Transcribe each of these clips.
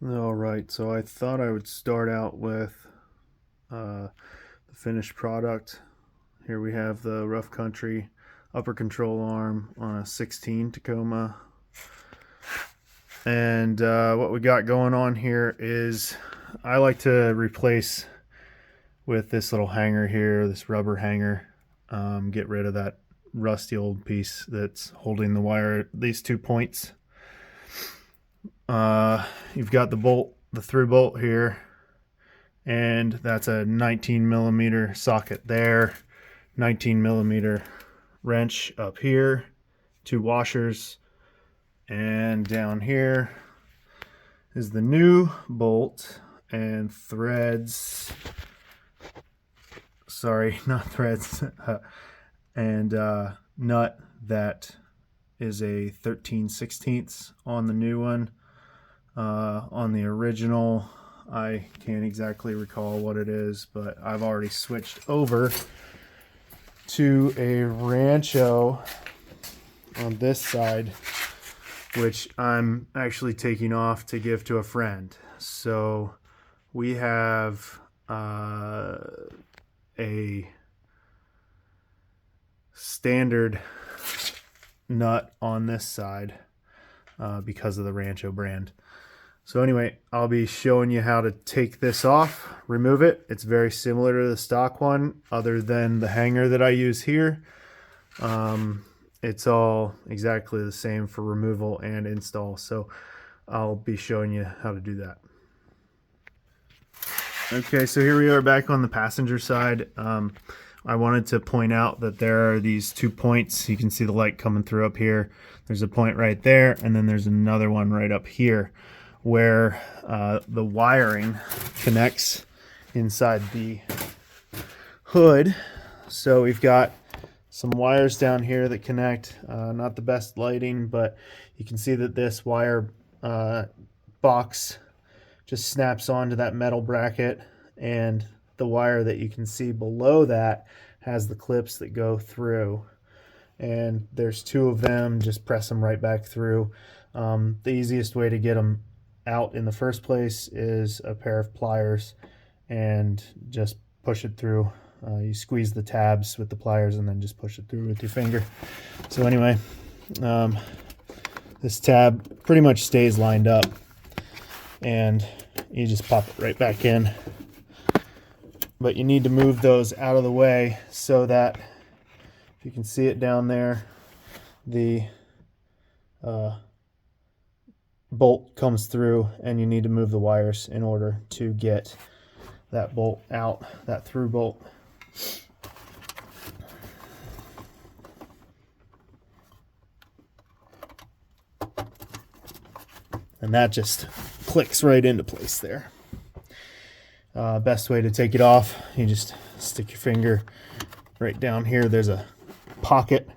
All right, so I thought I would start out with the finished product. Here we have the rough country upper control arm on a 16 Tacoma. And what we got going on here is I like to replace with this little hanger here, this rubber hanger, get rid of that rusty old piece that's holding the wire at these 2 points. You've got the bolt, the through bolt here, and that's a 19 millimeter socket there, 19 millimeter wrench up here, 2 washers, and down here is the new bolt and threads. Sorry, not threads. And nut that is a 13/16 on the new one. On the original, I can't exactly recall what it is, but I've already switched over to a Rancho on this side, which I'm actually taking off to give to a friend. So we have a standard nut on this side because of the Rancho brand. So anyway, I'll be showing you how to take this off, remove it. It's very similar to the stock one, other than the hanger that I use here. It's all exactly the same for removal and install. So I'll be showing you how to do that. Okay, so here we are back on the passenger side. I wanted to point out that there are these 2 points. You can see the light coming through up here. There's a point right there, and then there's another one right up here where the wiring connects inside the hood. So we've got some wires down here that connect. Not the best lighting, but you can see that this wire box just snaps onto that metal bracket, and the wire that you can see below that has the clips that go through, and there's 2 of them. Just press them right back through. The easiest way to get them out in the first place is a pair of pliers and just push it through. You squeeze the tabs with the pliers and then just push it through with your finger. So anyway, this tab pretty much stays lined up, and you just pop it right back in. But you need to move those out of the way so that, if you can see it down there, the bolt comes through, and you need to move the wires in order to get that bolt out, that through bolt. And that just clicks right into place there. Best way to take it off, you just stick your finger right down here. There's a pocket,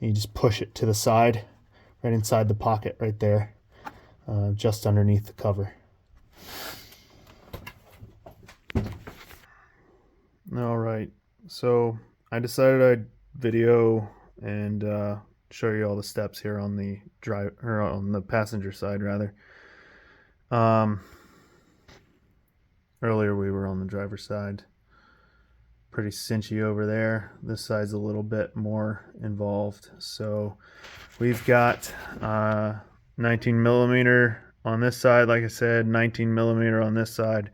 and you just push it to the side, right inside the pocket right there, just underneath the cover. All right, so I decided I'd video and show you all the steps here on the on the passenger side rather. Earlier we were on the driver's side. Pretty cinchy over there. This side's a little bit more involved. So we've got 19 millimeter on this side, like I said, 19 millimeter on this side.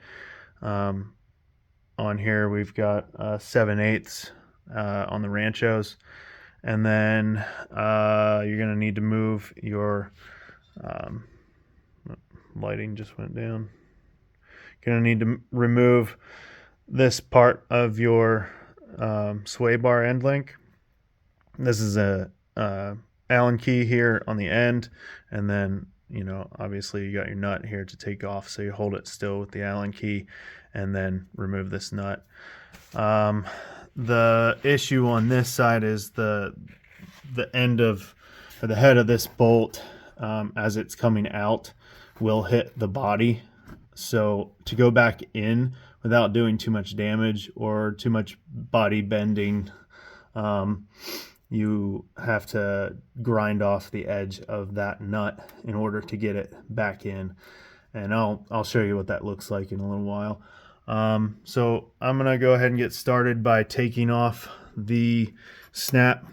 On here we've got 7/8 on the Ranchos, and then you're gonna need to move your lighting just went down. You're gonna need to remove this part of your sway bar end link. This is a Allen key here on the end, and then obviously you got your nut here to take off, so you hold it still with the Allen key and then remove this nut. The issue on this side is the end of, or the head of this bolt, as it's coming out, will hit the body. So to go back in without doing too much damage or too much body bending, you have to grind off the edge of that nut in order to get it back in. and I'll show you what that looks like in a little while. So I'm gonna go ahead and get started by taking off the snap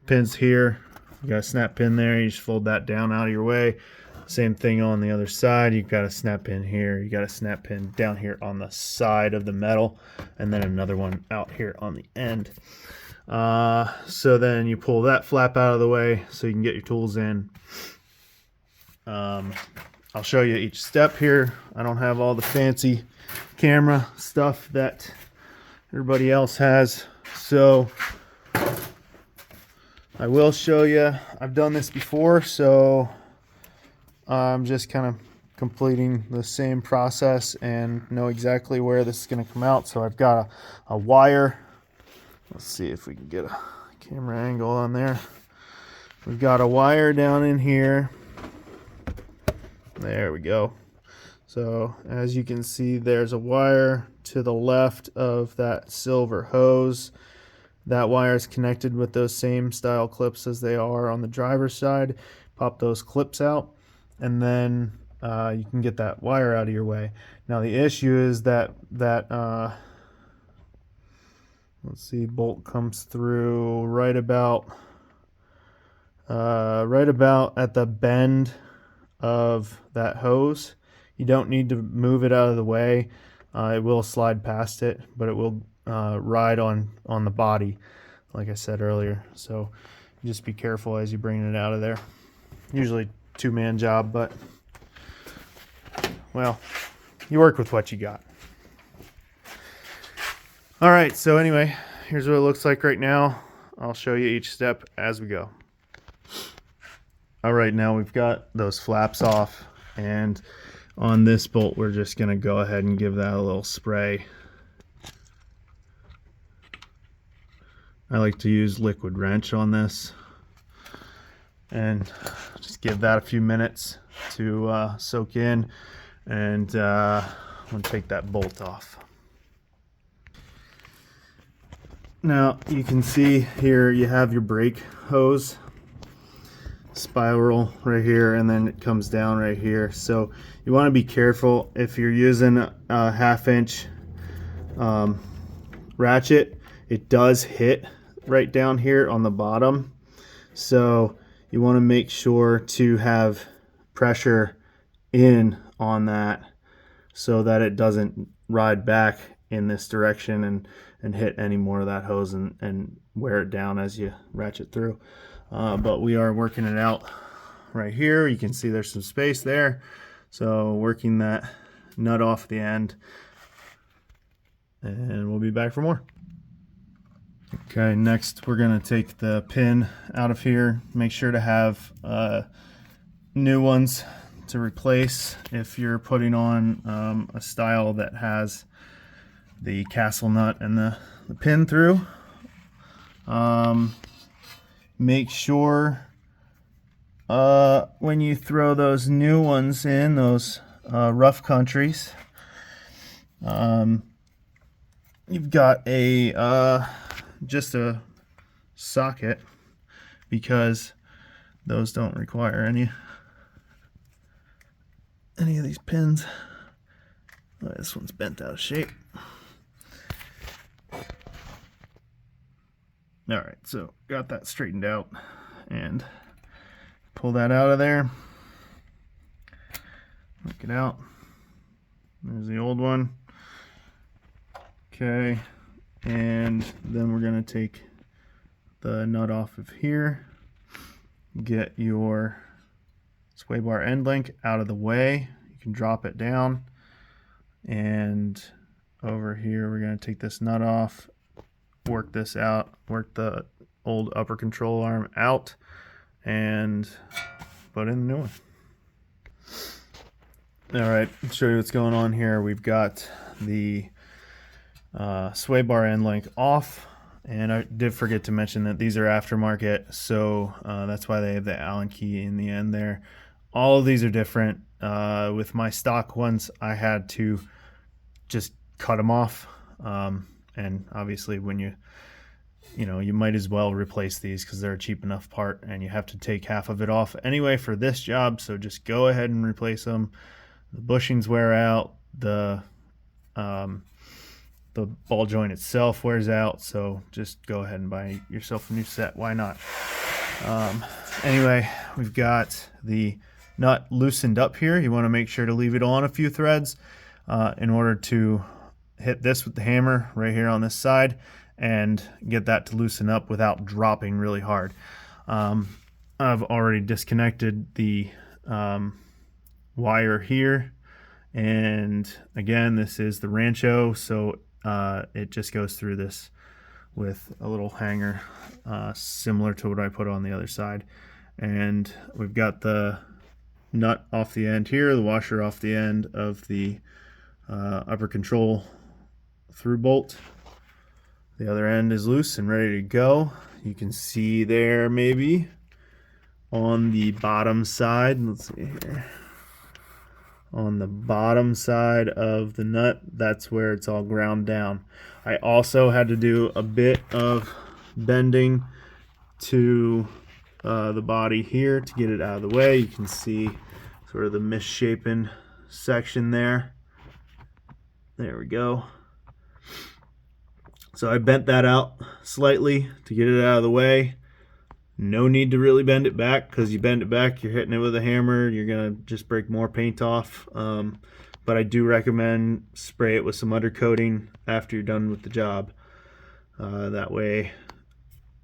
pins here. You got a snap pin there, you just fold that down out of your way. Same thing on the other side. You've got a snap pin here, you got a snap pin down here on the side of the metal, and then another one out here on the end. So then you pull that flap out of the way so you can get your tools in. I'll show you each step here. I don't have all the fancy camera stuff that everybody else has, so I will show you. I've done this before, so I'm just kind of completing the same process and know exactly where this is going to come out. So I've got a wire. Let's see if we can get a camera angle on there. We've got a wire down in here. There we go. So as you can see, there's a wire to the left of that silver hose. That wire is connected with those same style clips as they are on the driver's side. Pop those clips out, and then you can get that wire out of your way. Now the issue is that let's see, bolt comes through right about at the bend of that hose. You don't need to move it out of the way. It will slide past it, but it will ride on the body, like I said earlier. So just be careful as you bring it out of there. Usually two-man job, but well, you work with what you got. All right, so anyway, here's what it looks like right now. I'll show you each step as we go. All right, now we've got those flaps off, and on this bolt we're just going to go ahead and give that a little spray. I like to use liquid wrench on this and just give that a few minutes to soak in, and I'm going to take that bolt off. Now you can see here you have your brake hose spiral right here, and then it comes down right here. So you want to be careful if you're using a 1/2 inch ratchet. It does hit right down here on the bottom, so you want to make sure to have pressure in on that so that it doesn't ride back in this direction and hit any more of that hose and wear it down as you ratchet through. But we are working it out right here. You can see there's some space there, so working that nut off the end, and we'll be back for more. Okay, next we're going to take the pin out of here. Make sure to have new ones to replace if you're putting on a style that has the castle nut and the pin through. Make sure when you throw those new ones in, those rough countries, you've got a just a socket, because those don't require any of these pins. Oh, this one's bent out of shape. All right, so got that straightened out, and pull that out of there. Look it out. There's the old one. Okay, and then we're gonna take the nut off of here. Get your sway bar end link out of the way. You can drop it down, and over here we're gonna take this nut off. Work this out, work the old upper control arm out, and put in the new one. All right, I'll show you what's going on here. We've got the sway bar end link off, and I did forget to mention that these are aftermarket, so that's why they have the Allen key in the end there. All of these are different. With my stock ones, I had to just cut them off. And obviously when you might as well replace these because they're a cheap enough part, and you have to take half of it off anyway for this job, so just go ahead and replace them. the bushings wear out, the ball joint itself wears out, so just go ahead and buy yourself a new set. Why not? Anyway, we've got the nut loosened up here. You want to make sure to leave it on a few threads in order to hit this with the hammer right here on this side and get that to loosen up without dropping really hard. I've already disconnected the wire here, and again, this is the Rancho, so it just goes through this with a little hanger similar to what I put on the other side. And we've got the nut off the end here, the washer off the end of the upper control through bolt. The other end is loose and ready to go. You can see there maybe on the bottom side, let's see here, on the bottom side of the nut, that's where it's all ground down. I also had to do a bit of bending to the body here to get it out of the way. You can see sort of the misshapen section there. There we go. So I bent that out slightly to get it out of the way. No need to really bend it back, because you bend it back, you're hitting it with a hammer, you're gonna just break more paint off. But I do recommend spray it with some undercoating after you're done with the job. That way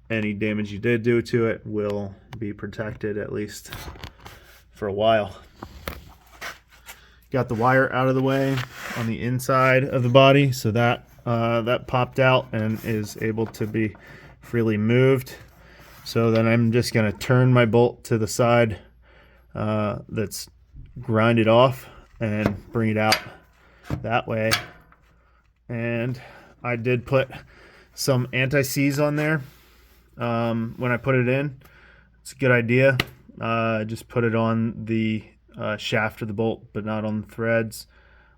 any damage you did do to it will be protected, at least for a while. Got the wire out of the way on the inside of the body, so that that popped out and is able to be freely moved. So then I'm just going to turn my bolt to the side that's grinded off and bring it out that way. And I did put some anti-seize on there when I put it in. It's a good idea. Just put it on the shaft of the bolt, but not on the threads.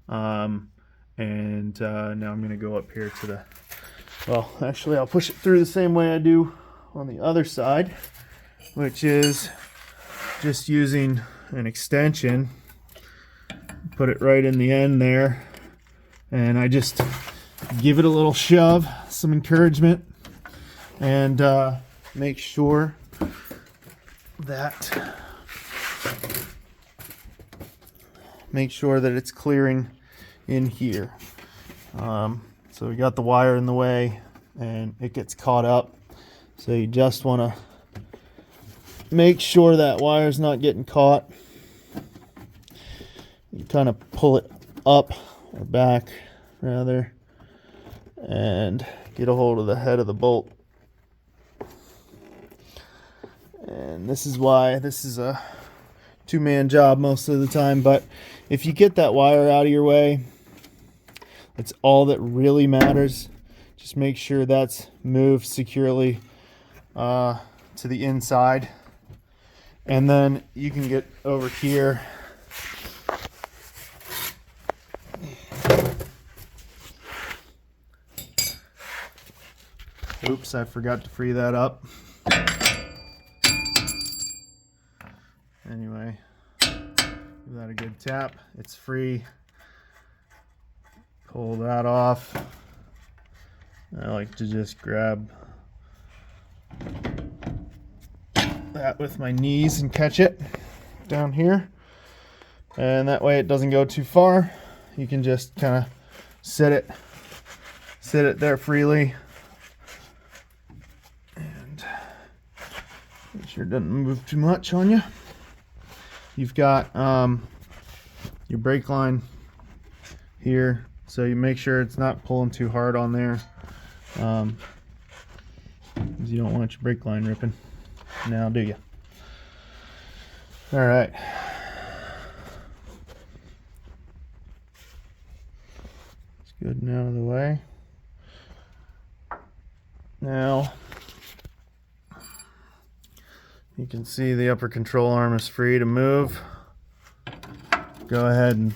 And now I'm going to go up here to the, well, actually I'll push it through the same way I do on the other side, which is just using an extension. Put it right in the end there, and I just give it a little shove, some encouragement, and make sure that it's clearing in here. So we got the wire in the way and it gets caught up, so you just want to make sure that wire's not getting caught. You kind of pull it up or back rather and get a hold of the head of the bolt. And this is why this is a two-man job most of the time, but if you get that wire out of your way, that's all that really matters. Just make sure that's moved securely to the inside, and then you can get over here oops, I forgot to free that up. Anyway, give that a good tap. It's free. Pull that off. I like to just grab that with my knees and catch it down here, and that way it doesn't go too far. You can just kind of sit it there freely and make sure it doesn't move too much on you. You've got your brake line here, so you make sure it's not pulling too hard on there, because you don't want your brake line ripping. Now, do you? All right. It's good and out of the way. Now, you can see the upper control arm is free to move. Go ahead and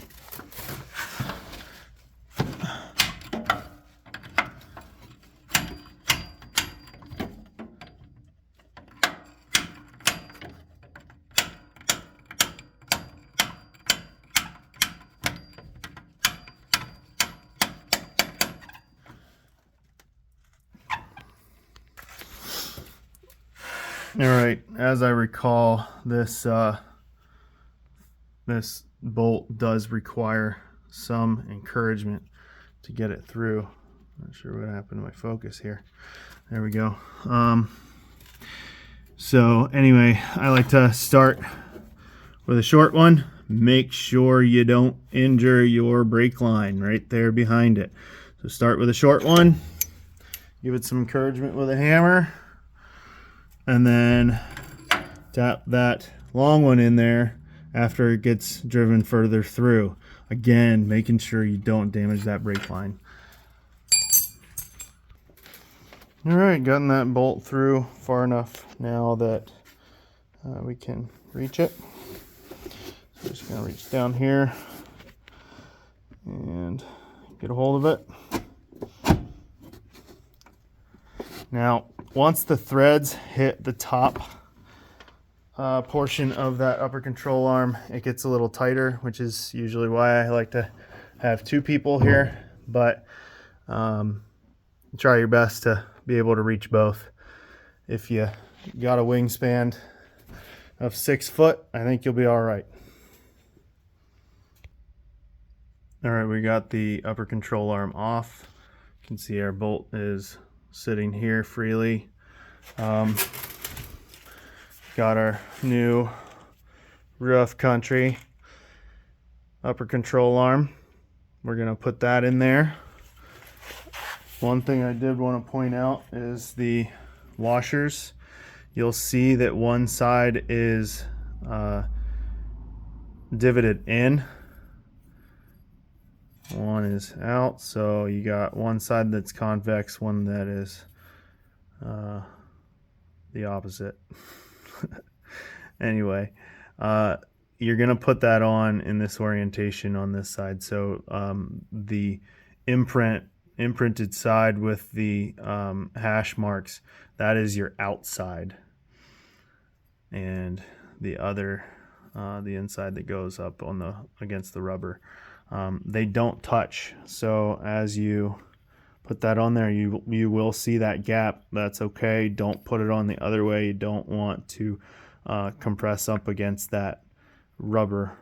All right, as I recall, this this bolt does require some encouragement to get it through. Not sure what happened to my focus here. There we go. So anyway, I like to start with a short one. Make sure you don't injure your brake line right there behind it. So start with a short one, give it some encouragement with a hammer, and then tap that long one in there after it gets driven further through. Again, making sure you don't damage that brake line. All right, gotten that bolt through far enough now that we can reach it. So just gonna reach down here and get a hold of it. Now, once the threads hit the top portion of that upper control arm, it gets a little tighter, which is usually why I like to have two people here, but try your best to be able to reach both. If you got a wingspan of 6 foot, I think you'll be all right. All right, we got the upper control arm off. You can see our bolt is sitting here freely. Got our new rough country upper control arm. We're gonna put that in there. One thing I did want to point out is the washers. You'll see that one side is divoted in, one is out, so you got one side that's convex, one that is the opposite. Anyway, you're gonna put that on in this orientation on this side, so the imprinted side with the hash marks, that is your outside, and the other the inside that goes up on the against the rubber, they don't touch. So as you put that on there, you will see that gap. That's okay. Don't put it on the other way. You don't want to compress up against that rubber.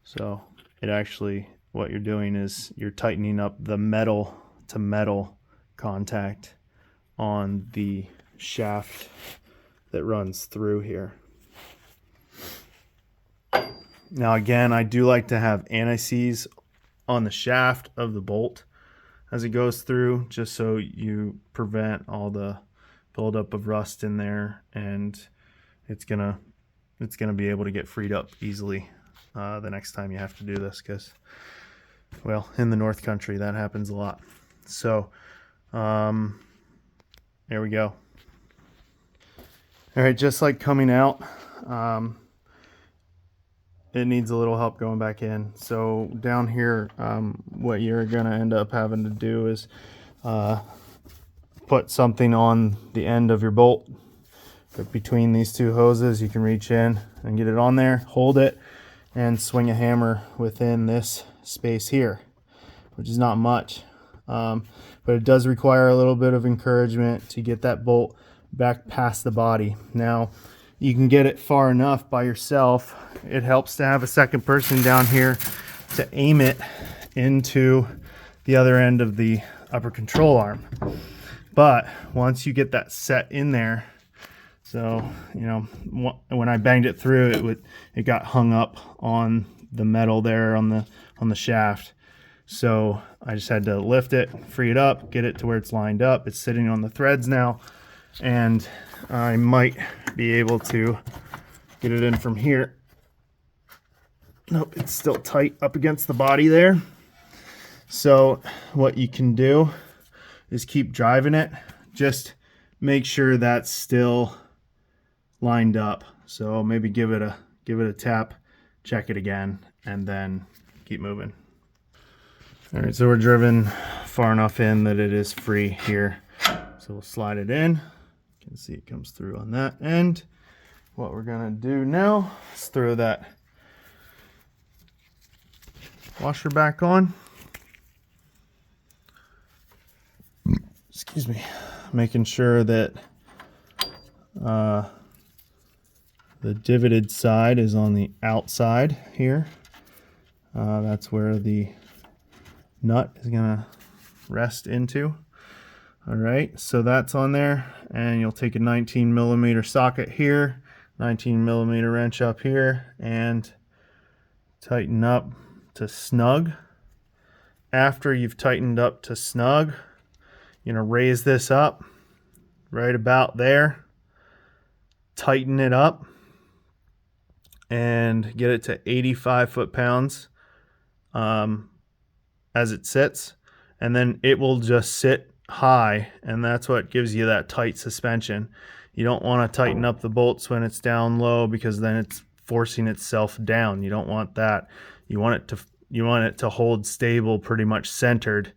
So it actually, what you're doing is you're tightening up the metal to metal contact on the shaft that runs through here. Now again, I do like to have anti-seize on the shaft of the bolt as it goes through, just so you prevent all the buildup of rust in there, and it's gonna be able to get freed up easily the next time you have to do this, because, well, in the North Country that happens a lot. So there we go. All right, just like coming out, it needs a little help going back in. So down here, what you're gonna end up having to do is put something on the end of your bolt. But between these two hoses, you can reach in and get it on there, hold it, and swing a hammer within this space here, which is not much. But it does require a little bit of encouragement to get that bolt back past the body. Now, you can get it far enough by yourself. It helps to have a second person down here to aim it into the other end of the upper control arm. But once you get that set in there, so, you know, when I banged it through, it got hung up on the metal there on the shaft. So I just had to lift it, free it up, get it to where it's lined up. It's sitting on the threads now, and I might be able to get it in from here. Nope, it's still tight up against the body there. So what you can do is keep driving it. Just make sure that's still lined up. So maybe give it a tap, check it again, and then keep moving. All right, so we're driven far enough in that it is free here. So we'll slide it in. You can see it comes through on that end. What we're gonna do now is throw that washer back on. Excuse me. Making sure that The divoted side is on the outside here. That's where the nut is gonna rest into. All right, so that's on there, and you'll take a 19mm socket here, 19mm wrench up here, and tighten up to snug. After you've tightened up to snug, you're gonna raise this up right about there, tighten it up, and get it to 85 foot-pounds as it sits, and then it will just sit high, and that's what gives you that tight suspension. You don't want to tighten up the bolts when it's down low, because then it's forcing itself down. You don't want that. You want it to hold stable, pretty much centered.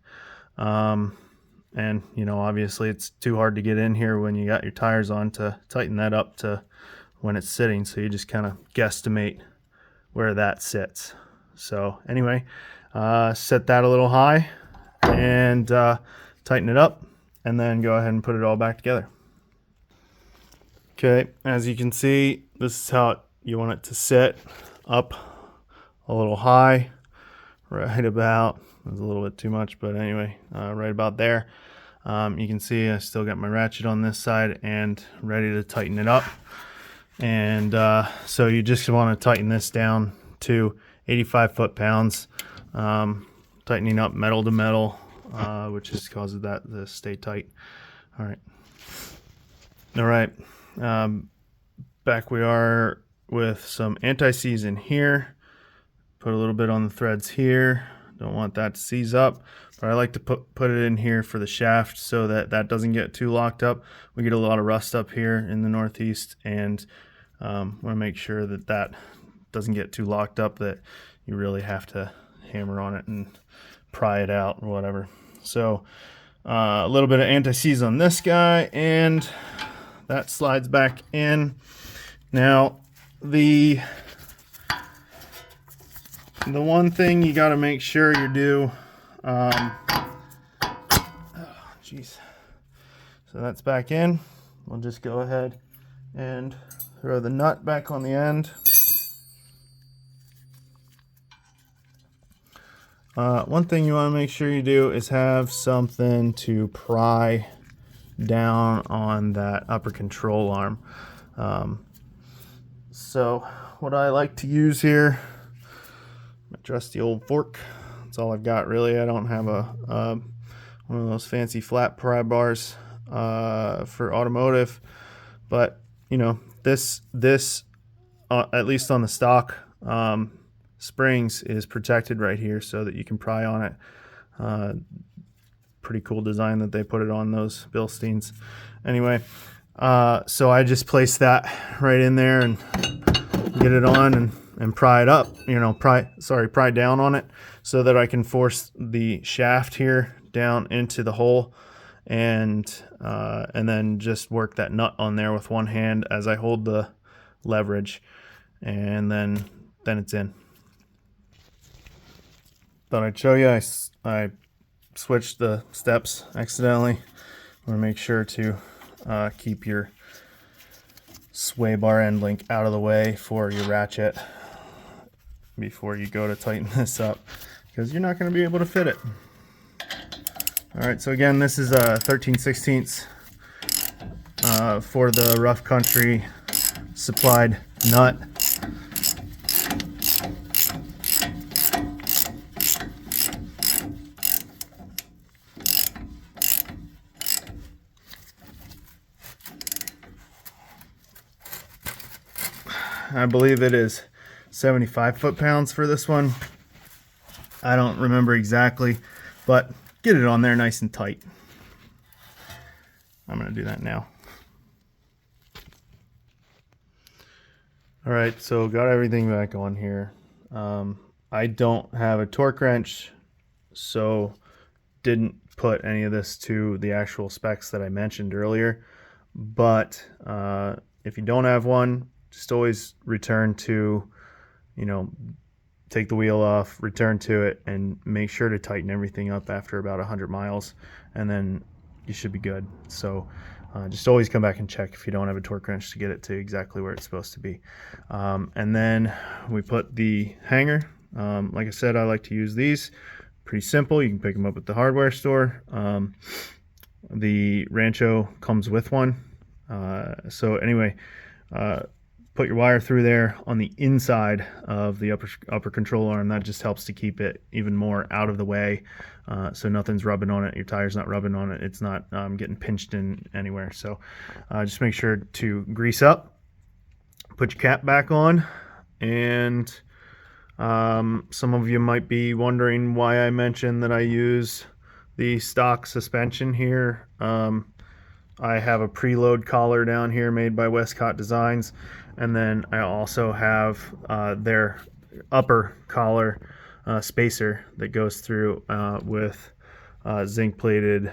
And you know, obviously it's too hard to get in here when you got your tires on to tighten that up to when it's sitting, so you just kind of guesstimate where that sits. So anyway, set that a little high and tighten it up, and then go ahead and put it all back together. Okay, as you can see, this is how you want it to sit, up a little high, right about, that's a little bit too much, but anyway, right about there. You can see I still got my ratchet on this side and ready to tighten it up. And so you just want to tighten this down to 85 foot-pounds, tightening up metal to metal, which just causes that to stay tight. All right. Back we are with some anti-seize in here. Put a little bit on the threads here. Don't want that to seize up, but I like to put it in here for the shaft so that that doesn't get too locked up. We get a lot of rust up here in the Northeast, and want to make sure that that doesn't get too locked up, that you really have to hammer on it and pry it out or whatever. So a little bit of anti-seize on this guy, and that slides back in. Now the one thing you got to make sure you do, so that's back in. We'll just go ahead and throw the nut back on the end. One thing you want to make sure you do is have something to pry down on that upper control arm. So what I like to use here, my trusty old fork. That's all I've got, really. I don't have one of those fancy flat pry bars for automotive, but you know, this at least on the stock springs is protected right here so that you can pry on it. Pretty cool design that they put it on those Bilsteins. Anyway, so I just place that right in there and get it on and pry it up, pry down on it so that I can force the shaft here down into the hole, and then just work that nut on there with one hand as I hold the leverage, and then it's in. Thought I'd show you. I switched the steps accidentally. I want to make sure to keep your sway bar end link out of the way for your ratchet before you go to tighten this up, because you're not going to be able to fit it. All right, so again, this is a 13/16 for the rough country supplied nut. I believe it is 75 foot-pounds for this one. I don't remember exactly, but get it on there nice and tight. I'm going to do that now. All right, so got everything back on here. I don't have a torque wrench, so didn't put any of this to the actual specs that I mentioned earlier. But if you don't have one, just always return to, take the wheel off, return to it, and make sure to tighten everything up after about 100 miles, and then you should be good. So Just always come back and check if you don't have a torque wrench to get it to exactly where it's supposed to be. And then we put the hanger. Like I said, I like to use these. Pretty simple. You can pick them up at the hardware store. The Rancho comes with one. So anyway, put your wire through there on the inside of the upper control arm. That just helps to keep it even more out of the way, so nothing's rubbing on it. Your tire's not rubbing on it. It's not getting pinched in anywhere. So just make sure to grease up, put your cap back on, and some of you might be wondering why I mentioned that I use the stock suspension here. I have a preload collar down here made by Westcott Designs, and then I also have their upper collar spacer that goes through with zinc plated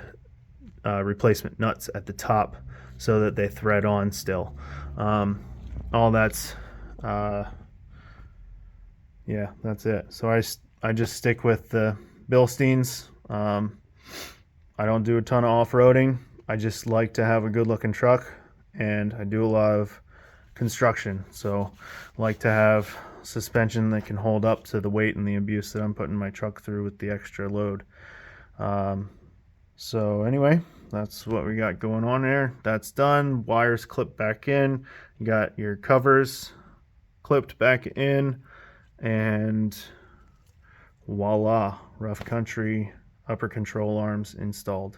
replacement nuts at the top so that they thread on still. All that's yeah, that's it. So I just stick with the Bilsteins. I don't do a ton of off-roading. I just like to have a good looking truck, and I do a lot of construction, so I like to have suspension that can hold up to the weight and the abuse that I'm putting my truck through with the extra load. So anyway, that's what we got going on there. That's done. Wires clipped back in. You got your covers clipped back in, and voila, rough country upper control arms installed.